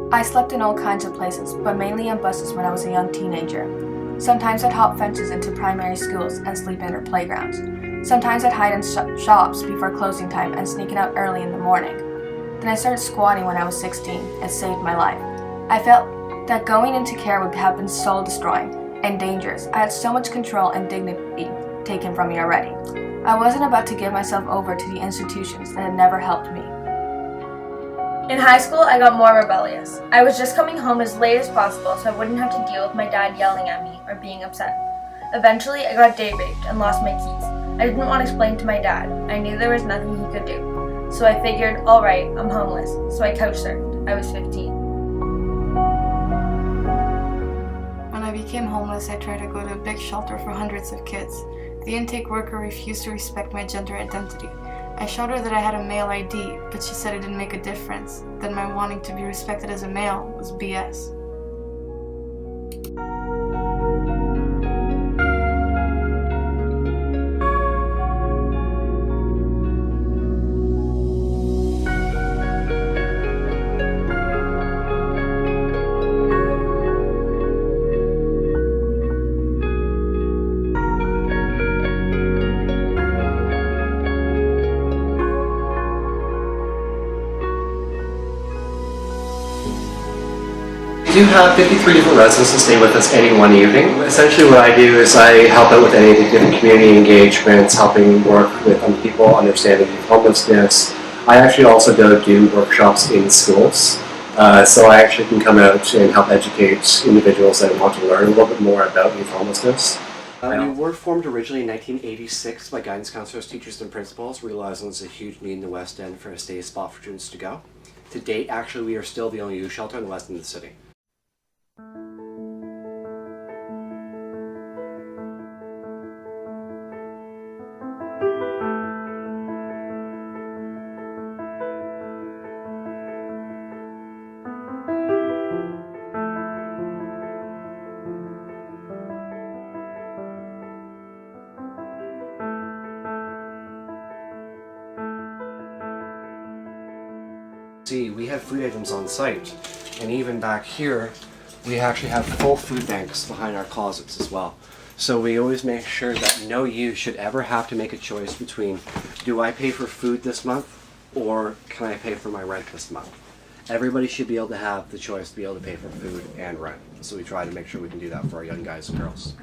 I slept in all kinds of places, but mainly on buses when I was a young teenager. Sometimes I'd hop fences into primary schools and sleep in their playgrounds. Sometimes I'd hide in shops before closing time and sneak out early in the morning. Then I started squatting when I was 16. It saved my life. I felt that going into care would have been soul-destroying and dangerous. I had so much control and dignity taken from me already. I wasn't about to give myself over to the institutions that had never helped me. In high school, I got more rebellious. I was just coming home as late as possible so I wouldn't have to deal with my dad yelling at me or being upset. Eventually, I got day raped and lost my keys. I didn't want to explain to my dad. I knew there was nothing he could do. So I figured, alright, I'm homeless. So I couch surfed. I was 15. When I became homeless, I tried to go to a big shelter for hundreds of kids. The intake worker refused to respect my gender identity. I showed her that I had a male ID, but she said it didn't make a difference, that my wanting to be respected as a male was BS. We do have 53 different residents to stay with us any one evening. Essentially what I do is I help out with any of the different community engagements, helping work with people understanding homelessness. I actually also do workshops in schools. So I actually can come out and help educate individuals that want to learn a little bit more about youth homelessness. We were formed originally in 1986 by guidance counselors, teachers, and principals, realizing there's a huge need in the West End for a stay spot for students to go. To date, actually, we are still the only youth shelter in the West End of the city. See, we have food items on site, and even back here we actually have full food banks behind our closets as well. So we always make sure that no youth should ever have to make a choice between, do I pay for food this month or can I pay for my rent this month? Everybody should be able to have the choice to be able to pay for food and rent. So we try to make sure we can do that for our young guys and girls.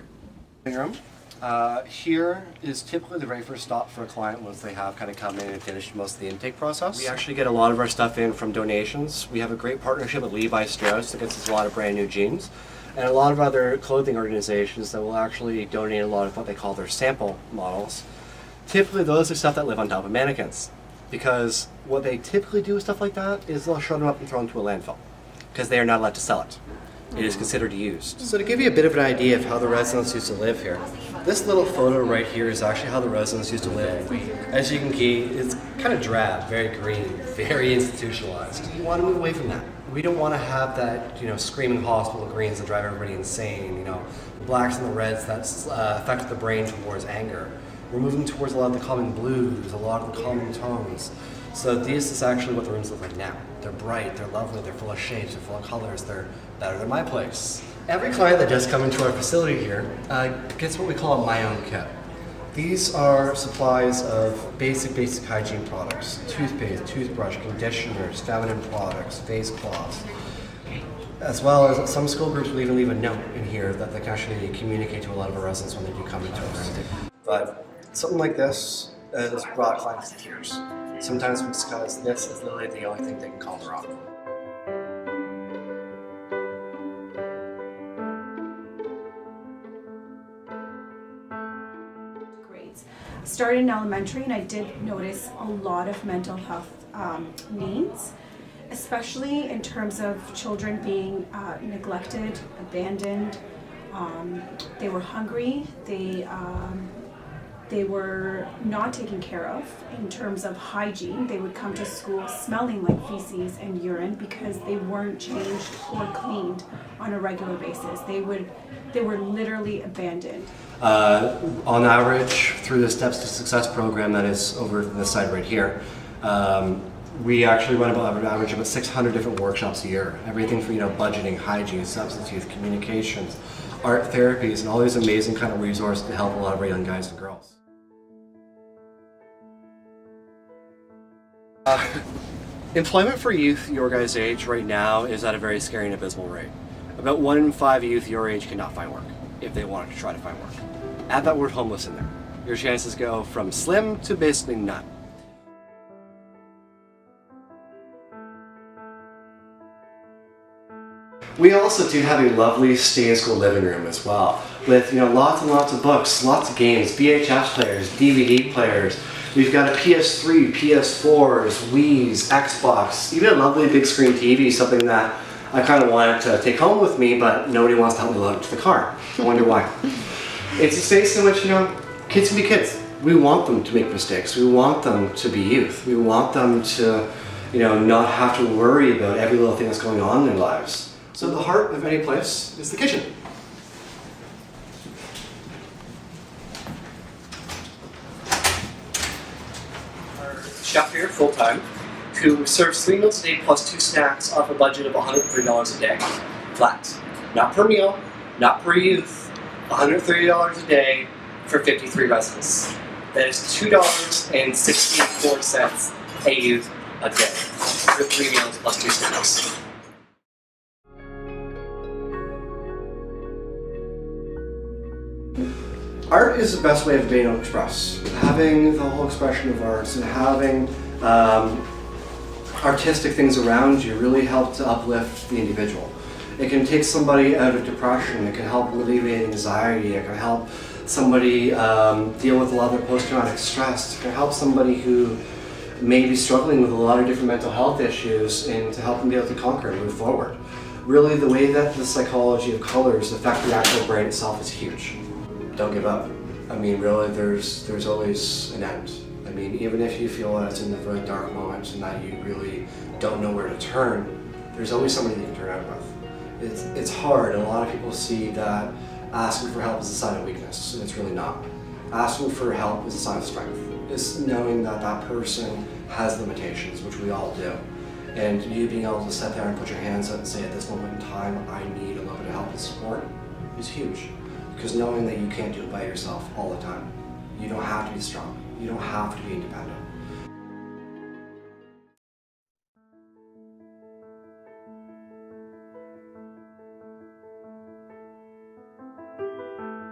Here is typically the very first stop for a client once they have kind of come in and finished most of the intake process. We actually get a lot of our stuff in from donations. We have a great partnership with Levi Strauss that gets us a lot of brand new jeans, and a lot of other clothing organizations that will actually donate a lot of what they call their sample models. Typically those are stuff that live on top of mannequins, because what they typically do with stuff like that is they'll shred them up and throw them to a landfill, because they are not allowed to sell it. It is considered used. So to give you a bit of an idea of how the residents used to live here, this little photo right here is actually how the residents used to live. As you can see, it's kind of drab, very green, very institutionalized. We want to move away from that. We don't want to have that, screaming hospital greens that drive everybody insane, the blacks and the reds that affect the brain towards anger. We're moving towards a lot of the common blues, a lot of the common tones. So this is actually what the rooms look like now. They're bright, they're lovely, they're full of shapes, they're full of colors, they're better than my place. Every client that does come into our facility here gets what we call a My Own Kit. These are supplies of basic hygiene products: toothpaste, toothbrush, conditioners, feminine products, face cloths. As well as some school groups will even leave a note in here that they can actually communicate to a lot of our residents when they do come into us. But something like this has brought clients to tears. Sometimes because this is literally the only thing they can call their own. Grades. Started in elementary, and I did notice a lot of mental health needs, especially in terms of children being neglected, abandoned. They were hungry. They were not taken care of in terms of hygiene. They would come to school smelling like feces and urine because they weren't changed or cleaned on a regular basis. They were literally abandoned. On average, through the Steps to Success program that is over this side right here, We actually run about an average of about 600 different workshops a year. Everything from budgeting, hygiene, substance use, communications, art therapies, and all these amazing kind of resources to help a lot of our young guys and girls. Employment for youth your guys' age right now is at a very scary and abysmal rate. About 1 in 5 youth your age cannot find work if they wanted to try to find work. Add that word homeless in there. Your chances go from slim to basically none. We also do have a lovely stay-in-school living room as well, with lots and lots of books, lots of games, VHS players, DVD players. We've got a PS3, PS4s, Wii's, Xbox, even a lovely big screen TV, something that I kind of wanted to take home with me, but nobody wants to help me load it to the car. I wonder why. It's a space in which kids can be kids. We want them to make mistakes. We want them to be youth. We want them to not have to worry about every little thing that's going on in their lives. So the heart of any place is the kitchen. Our chef here, full-time, who serves 3 meals a day plus 2 snacks off a budget of $130 a day. Flat. Not per meal, not per youth. $130 a day for 53 residents. That is $2.64 a youth a day for 3 meals plus 2 snacks. Art is the best way of being able to express. Having the whole expression of arts and having artistic things around you really help to uplift the individual. It can take somebody out of depression, it can help alleviate anxiety, it can help somebody deal with a lot of their post-traumatic stress, it can help somebody who may be struggling with a lot of different mental health issues and to help them be able to conquer and move forward. Really, the way that the psychology of colors affect the actual brain itself is huge. Don't give up. I mean, really, there's always an end. I mean, even if you feel that it's in the very dark moments and that you really don't know where to turn, there's always somebody you can turn out with. It's hard, and a lot of people see that asking for help is a sign of weakness, and it's really not. Asking for help is a sign of strength. It's knowing that that person has limitations, which we all do. And you being able to sit there and put your hands up and say, at this moment in time, I need a little bit of help and support is huge. Because knowing that you can't do it by yourself all the time. You don't have to be strong. You don't have to be independent.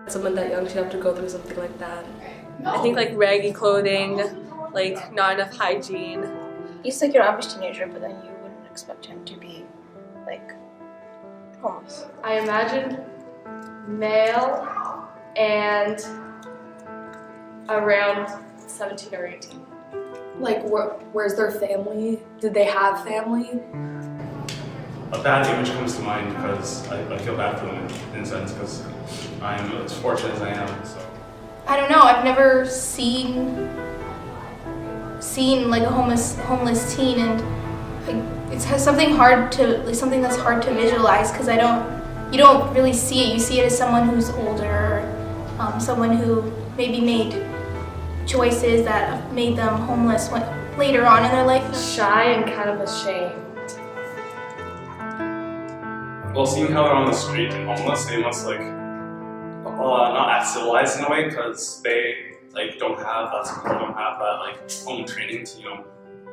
Someone that young should have to go through something like that. I think like raggy clothing, like not enough hygiene. He's like your average teenager, but then you wouldn't expect him to be like homeless. I imagine male and around 17 or 18. Like where's their family? Did they have family? A bad image comes to mind because I feel bad for them in a sense because I'm as fortunate as I am. So I don't know. I've never seen like a homeless teen, and it's something that's hard to visualize because you don't really see it. You see it as someone who's older, someone who maybe made choices that have made them homeless later on in their life. Shy and kind of ashamed. well, seeing how they're on the street and homeless, they must not act civilized in a way because they don't have that home training to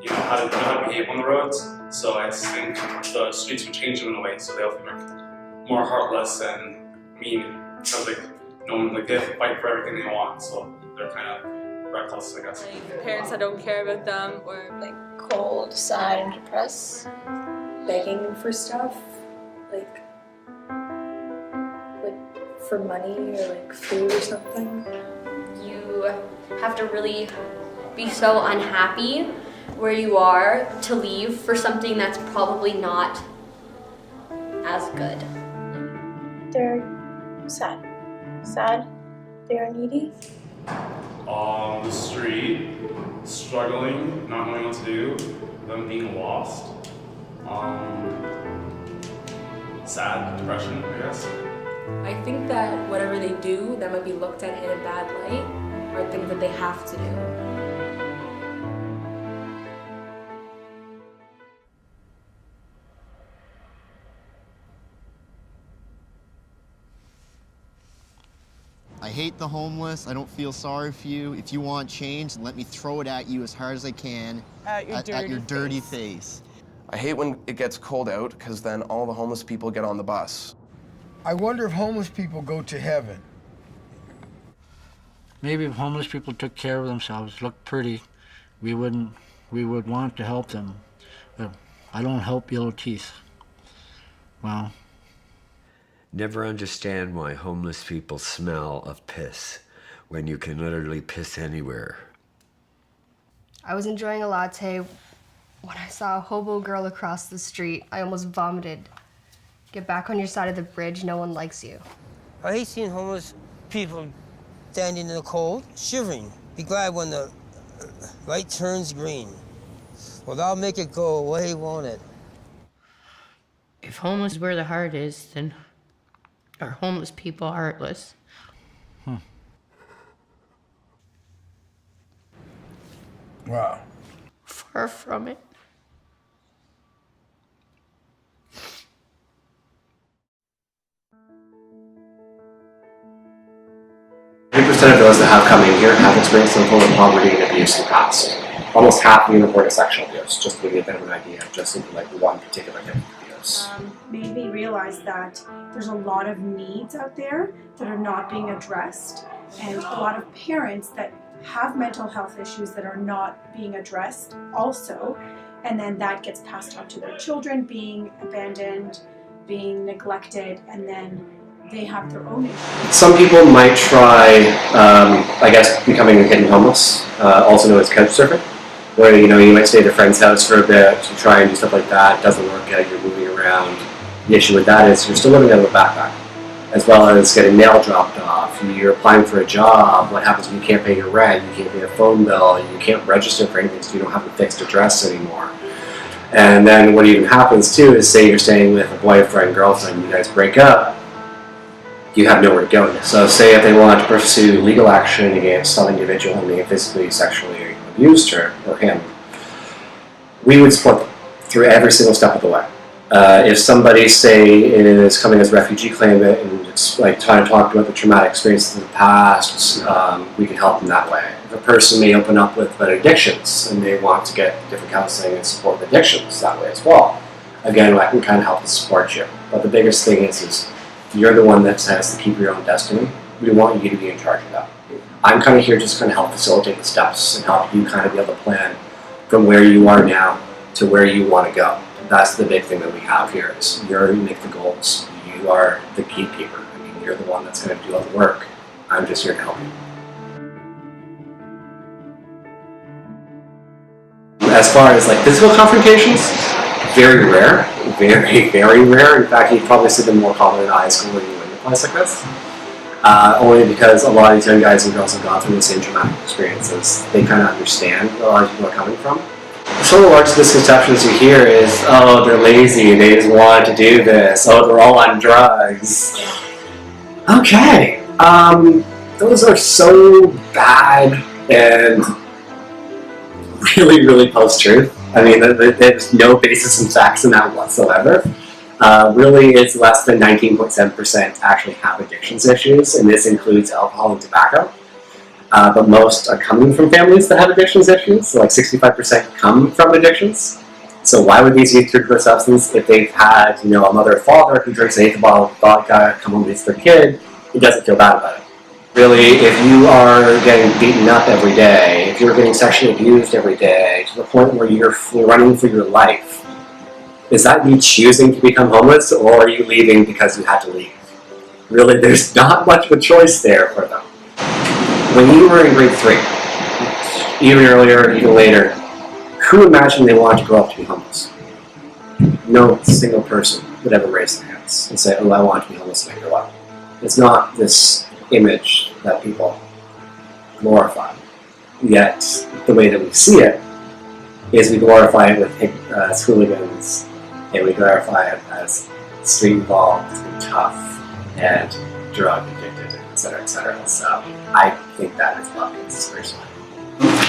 how to behave on the roads. So I think the streets would change them in a way so they'll be more heartless and mean because they have to fight for everything they want. So they're kind of reckless, I guess. Parents that don't care about them, or cold, sad, and depressed. begging for stuff, for money or food or something. You have to really be so unhappy where you are to leave for something that's probably not as good. They're sad. Sad. They are needy. On the street, struggling, not knowing what to do, them being lost. Sad, depression, I guess. I think that whatever they do that might be looked at in a bad light are things that they have to do. I hate the homeless. I don't feel sorry for you. If you want change, let me throw it at you as hard as I can at your dirty face. I hate when it gets cold out because then all the homeless people get on the bus. I wonder if homeless people go to heaven. Maybe if homeless people took care of themselves, looked pretty, we would want to help them. But I don't help yellow teeth. Well. Never understand why homeless people smell of piss when you can literally piss anywhere. I was enjoying a latte when I saw a hobo girl across the street. I almost vomited. Get back on your side of the bridge, no one likes you. I hate seeing homeless people standing in the cold, shivering. Be glad when the light turns green. Well, that'll make it go away, won't it? If homeless is where the heart is, then are homeless people heartless? Wow. Far from it. 50% of those that have come in here have experienced some form of poverty and abuse in the past. Almost half of them reported sexual abuse, just to give you a bit of an idea, just into like one particular type of abuse. Made me realize that there's a lot of needs out there that are not being addressed, and a lot of parents that have mental health issues that are not being addressed also, and then that gets passed on to their children, being abandoned, being neglected, and then they have their own issues. Some people might try, I guess, becoming hidden homeless, also known as couch surfing, where you might stay at a friend's house for a bit to try and do stuff like that. It doesn't work out, you're moving around. The issue with that is you're still living out of a backpack, as well as getting mail dropped off. You're applying for a job. What happens when you can't pay your rent? You can't pay a phone bill. You can't register for anything, so you don't have a fixed address anymore. And then what even happens too is, say you're staying with a boyfriend, girlfriend, you guys break up, you have nowhere to go. So say if they want to pursue legal action against some individual who may have physically, sexually abused her or him, we would support them through every single step of the way. If somebody, say, is coming as a refugee claimant and it's like trying to talk about the traumatic experiences of the past, we can help them that way. If a person may open up with addictions and they want to get different counseling and support with addictions that way as well, again, I can kind of help and support you. But the biggest thing is you're the one that has to keep your own destiny. We want you to be in charge of that. I'm kind of here just kind of help facilitate the steps and help you kind of be able to plan from where you are now to where you want to go. That's the big thing that we have here is you make the goals. You are the gatekeeper. I mean, you're the one that's going to do all the work. I'm just here to help you. As far as like physical confrontations, very rare. Very, very rare. In fact, you'd probably see them more common in high school than you would in a place like this. Only because a lot of these young guys and girls have gone through the same traumatic experiences. They kind of understand where a lot of people are coming from. Some of the largest misconceptions you hear is, oh, they're lazy, they just wanted to do this, oh, they're all on drugs. Okay, those are so bad and really, really post-truth. I mean, there's no basis in facts in that whatsoever. Really, it's less than 19.7% actually have addictions issues, and this includes alcohol and tobacco. But most are coming from families that have addictions issues, so like 65% come from addictions. So why would these youth turn to a substance if they've had, a mother or father who drinks an eighth bottle of vodka, come home and beats their kid, he doesn't feel bad about it. Really, if you are getting beaten up every day, if you're getting sexually abused every day, to the point where you're running for your life, is that you choosing to become homeless, or are you leaving because you had to leave? Really, there's not much of a choice there for them. When you were in grade 3, even earlier, even later, who imagined they wanted to grow up to be homeless? No single person would ever raise their hands and say, oh, I want to be homeless when I grow up. It's not this image that people glorify. Yet, the way that we see it is we glorify it with hooligans, and we glorify it as street-involved and tough and drug-addicted, etc., etc. So I think that is buckets, personally.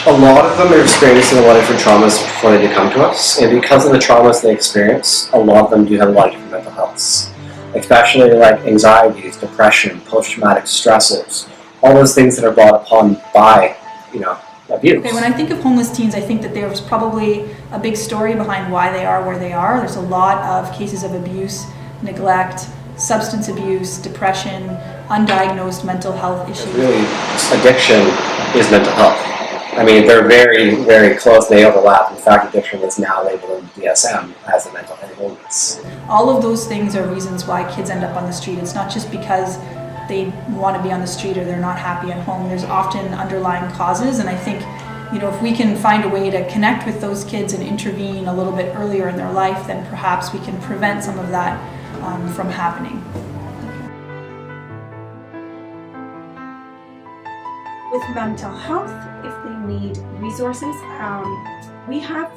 A lot of them are experiencing a lot of different traumas before they come to us, and because of the traumas they experience, a lot of them do have a lot of different mental healths, especially like anxieties, depression, post-traumatic stresses, all those things that are brought upon by, abuse. Okay, when I think of homeless teens, I think that there's probably a big story behind why they are where they are. There's a lot of cases of abuse, neglect, substance abuse, depression, undiagnosed mental health issues. Really, addiction is mental health. I mean, they're very, very close. They overlap. In fact, addiction is now labeled in DSM as a mental illness. All of those things are reasons why kids end up on the street. It's not just because they want to be on the street or they're not happy at home. There's often underlying causes, and I think, if we can find a way to connect with those kids and intervene a little bit earlier in their life, then perhaps we can prevent some of that from happening. With mental health, if they need resources, we have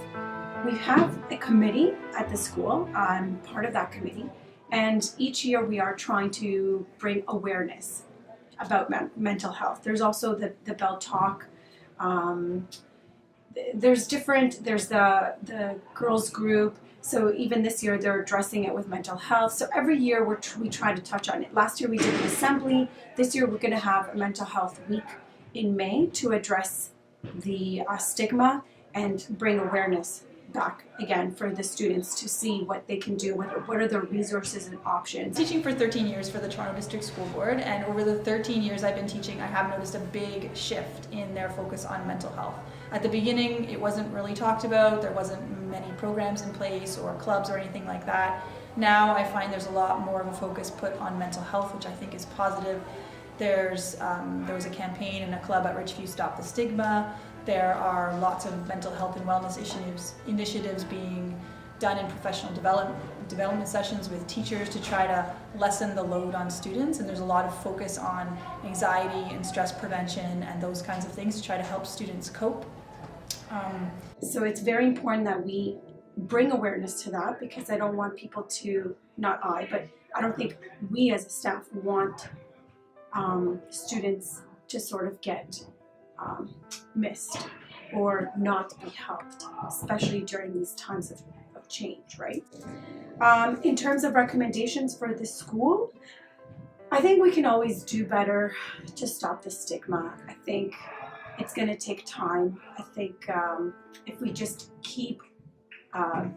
a committee at the school. I'm part of that committee, and each year we are trying to bring awareness about mental health. There's also the Bell Talk. There's the girls group. So even this year they're addressing it with mental health. So every year we try to touch on it. Last year we did an assembly. This year we're going to have a mental health week in May to address the stigma and bring awareness back again for the students to see what they can do, what are their resources and options. Teaching for 13 years for the Toronto District School Board, and over the 13 years I've been teaching, I have noticed a big shift in their focus on mental health. At the beginning, it wasn't really talked about. There wasn't many programs in place or clubs or anything like that. Now I find there's a lot more of a focus put on mental health, which I think is positive. There was a campaign and a club at Richview, Stop the Stigma. There are lots of mental health and wellness initiatives being done in professional development sessions with teachers to try to lessen the load on students, and there's a lot of focus on anxiety and stress prevention and those kinds of things to try to help students cope. So it's very important that we bring awareness to that, because I don't want people to, but I don't think we as a staff want students to sort of get missed or not be helped, especially during these times of change, right? In terms of recommendations for the school, I think we can always do better to stop the stigma. I think it's going to take time. I think if we just keep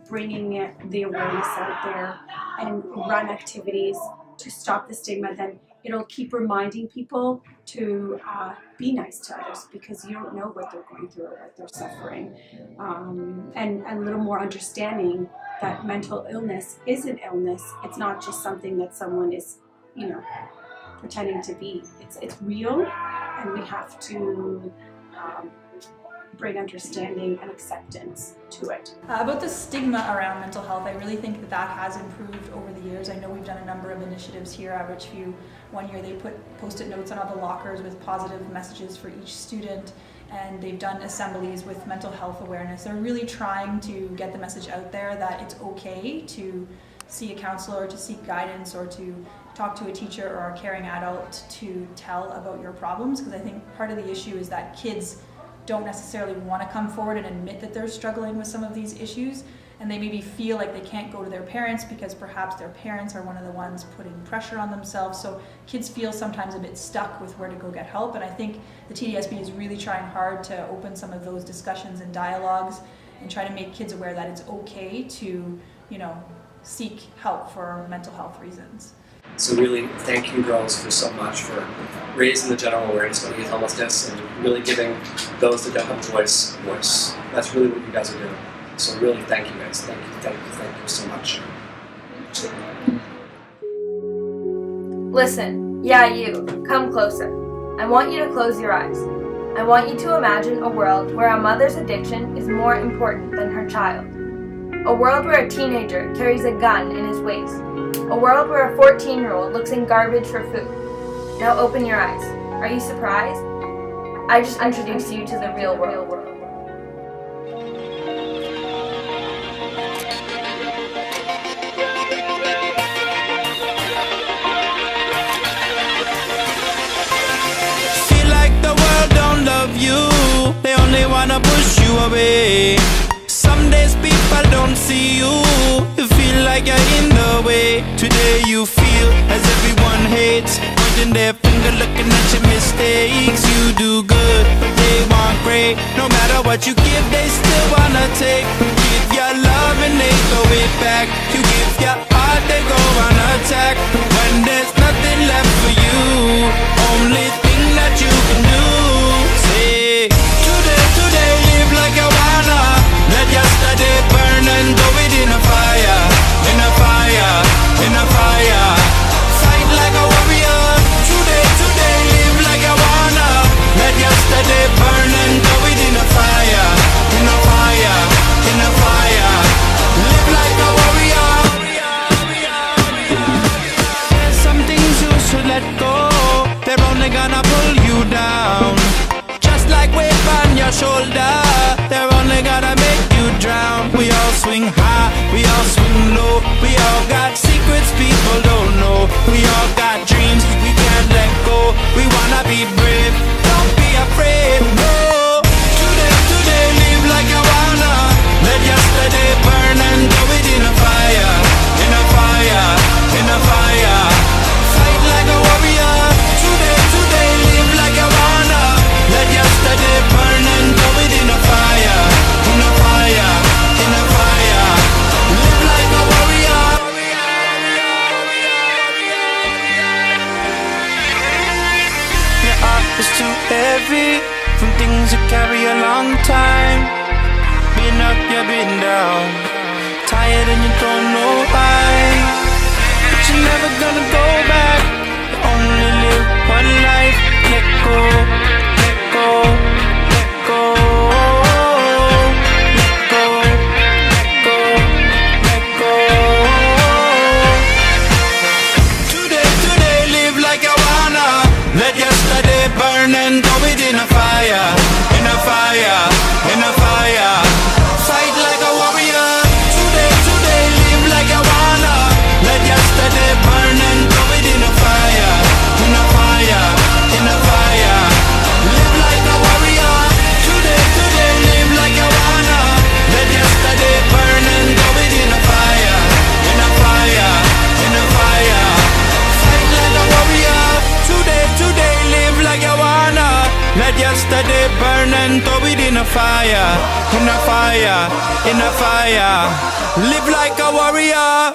bringing the awareness out there and run activities to stop the stigma, then it'll keep reminding people to be nice to others, because you don't know what they're going through or what they're suffering. And a little more understanding that mental illness is an illness. It's not just something that someone is, pretending to be. It's real, and we have to bring understanding and acceptance to it. About the stigma around mental health, I really think that has improved over the years. I know we've done a number of initiatives here at Richview. One year they put post-it notes on all the lockers with positive messages for each student, and they've done assemblies with mental health awareness. They're really trying to get the message out there that it's okay to see a counselor, or to seek guidance, or to talk to a teacher or a caring adult to tell about your problems, because I think part of the issue is that kids don't necessarily want to come forward and admit that they're struggling with some of these issues, and they maybe feel like they can't go to their parents because perhaps their parents are one of the ones putting pressure on themselves. So kids feel sometimes a bit stuck with where to go get help, and I think the TDSB is really trying hard to open some of those discussions and dialogues and try to make kids aware that it's okay to, seek help for mental health reasons. So really, thank you girls for so much for raising the general awareness about youth homelessness and really giving those that don't have a voice. That's really what you guys are doing. So really, thank you guys. Thank you so much. Listen, yeah, you, come closer. I want you to close your eyes. I want you to imagine a world where a mother's addiction is more important than her child. A world where a teenager carries a gun in his waist. A world where a 14-year-old looks in garbage for food. Now open your eyes. Are you surprised? I just introduced you to the real world. Feel like the world don't love you. They only wanna push you away. Some days people don't see you. You feel like you're in the way. Today you feel as everyone hates, pointing their finger longer looking at your mistakes. You do good, but they want great. No matter what you give, they still wanna take. Give your love and they throw it back. You give your heart, they go on attack. When there's nothing left for you, only thing that you can do, say today live like you wanna. Let yesterday burn and throw it in a fire, in a fire, in a fire. Fight like a warrior. Today live like you wanna. Let yesterday burn and throw it in a fire, in a fire, in a fire. Live like a warrior. There's some things you should let go. They're only gonna pull you down. Just like weight on your shoulder, they're only gonna make you drown. We all swing high, we all swing low. We all got secrets people don't know. We all got dreams we can't let go. We wanna be brave, don't be afraid, no. Today live like you wanna. Let yesterday burn and throw it in a fire, in a fire, in a fire. Fight like a warrior. Today live like you wanna. Let yesterday burn and throw it in a fire, in a fire, in a fire. Live like a warrior. Your heart is too heavy from things you carry a long time. Been up, you've been down, tired and you don't know why. But you're never gonna go back. You only live one life. Let go, let go, let go, let go, let go, let go. Today live like you wanna. Let yesterday burn and throw it in a fire, in a fire, in a fire. Fight like a warrior. Today live like you wanna. Let yesterday burn and throw it in a fire, in a fire, in a fire. Live like a warrior. Today live like you wanna. Let yesterday burn and throw it in a fire, in a fire, in a fire. Fight like a warrior. Today live like you wanna. Let yesterday burn and throw it in a fire, in a fire, in a fire. Live like a warrior.